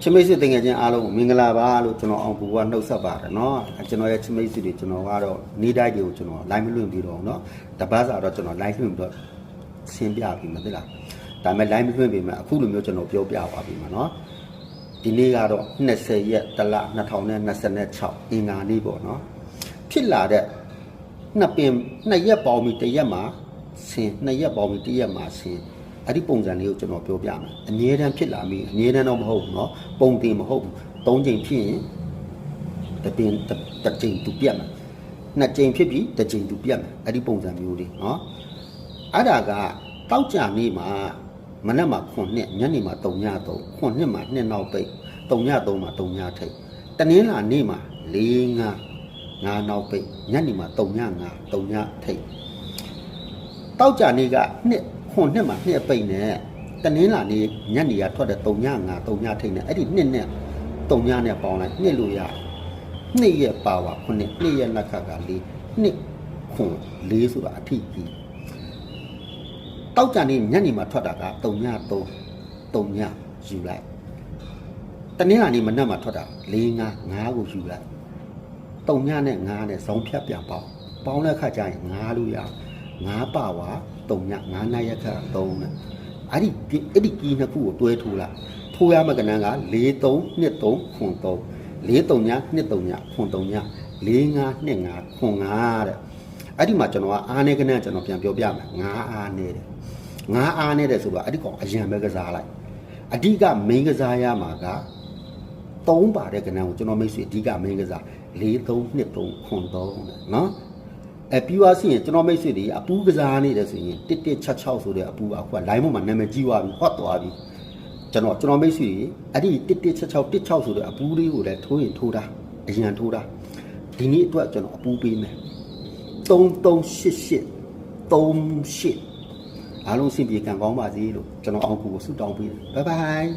ချမိတ်ဆွေတင်ငယ်ချင်းအားလုံးမင်္ဂလာပါလို့ကျွန်တော်အောင်ပူကနှုတ်ဆက်ပါတယ်နော်ကျွန်တော်ရဲ့ချမိတ်ဆွေတွေကျွန်တော်ကတော့နေတိုင်းတွေကိုကျွန်တော် line မလွှင့်ပြီးတော့နော်တပတ်စာတော့ကျွန်တော် line လွှင့်ပြီးတော့ရှင်းပြပြီးမှသိလားဒါပေမဲ့ line မလွှင့်ပြီးမှအခုလိုမျိုးကျွန်တော်ပြောပြပါပြီမှာနော်ဒီနေ့ကတော့20ရက်တလ2026အင်္ဂါနေ့ပေါ့နော်ဖြစ်လာတဲ့နှစ်ရက်ပေါင်းပြီးတစ်ရက်မှာဆင်းနှစ်ရက်ပေါင်းပြီးတစ်ရက်မှာဆင်းအဲ့ဒီပုံစံလေးကိုကျွန်တော်ပြောပြမယ်အငြင်းတန်းဖြစ်လာပြီအငြင်းတန်းတော့မဟုတ်ဘူးเนาะပုံတင်မဟုတ်ဘူး၃ချိန်ဖြစ်ရင်တစ်ချိန်သူပြတ်မယ်နှစ်ချိန်ဖြစ်ပြီးတစ်ချိန်သူပြတ်မယ်အဲ့ဒီပုံစံမျိုးလေးเนาะအဲ့ဒါကတောက်ကြနေ့မှာမနက်မှာ9နှစ်ညနေမှာ3ည3 9နှစ်မှာ2နောက်ပိတ်3ည3မှာ3ညထိတ်တနင်္လာနေ့မှာ4 5နောက်ပိတ်ညနေမှာ3ည5 3ညထိတ်တောက်ကြနေ့က9နှစ်မှာ2ပိတ်နဲ့တနင်္လာနေ့ညနေကထွက်တဲ့3ည5 3ညထိတ်နဲ့အဲ့ဒီ2နဲ့3ညနဲ့ပေါင်းလိုက်2လို့ရ2ရက်ပါပါ9 2ရက်လက်ခတ်က4 2ခွန်4ဆိုတာအထိကြီးတောက်ကြနေ့ညနေမှာထွက်တာက3ည3ညယူလိုက်တနင်္လာနေ့မနက်မှာထွက်တာ4 5ကိုယူလိုက်3ညနဲ့5နဲ့ဇောင်းဖြတ်ပြန်ပေါင်းတဲ့အခါကျရင်5လို့ရ5ပါပါ3ည9နာရီခန့်3နဲ့အဲ့ဒီကီးနှစ်ခုကိုတွဲထိုးလိုက်ထိုးရမယ့်ကဏ္ဍက4 3 2 3ခွန်3 4 3ည2 3ညခွန်3ည4 5 2 5ခွန်5တဲ့အဲ့ဒီမှာကျွန်တော်ကအားနေကဏ္ဍကျွန်တော်ပြန်ပြောပြမယ်5အားနေတယ်5အားနေတယ်ဆိုတော့အဲ့ဒီကောင်အရင်ပဲကစားလိုက်အဓိက main ကစားရမှာက3ပါတဲ့ကဏ္ဍကိုကျွန်တော်မိတ်ဆွေအဓိက main ကစား4 3 2 3ခွန်3တဲ့နော်ပြီးသွားစီရင်ကျွန်တော်မိတ်ဆွေတွေအပူးကစားနေတယ်ဆိုရင်1166ဆိုတဲ့အပူကအခုက line ပေါ်မှာနာမည်ကြီးသွားပြီဟော့သွားပြီကျွန်တော်မိတ်ဆွေတွေအဲ့ဒီ1166 16ဆိုတဲ့အပူးလေးကိုလည်းထိုးရင်ထိုးတာအရင်ထိုးတာဒီနေ့အတွက်ကျွန်တော်အပူးပေးမယ်3388 38အားလုံးစင်ပြေကံကောင်းပါစေလို့ကျွန်တော်အောင်ကူကိုဆုတောင်းပေးတယ်ဘိုင်ဘိုင်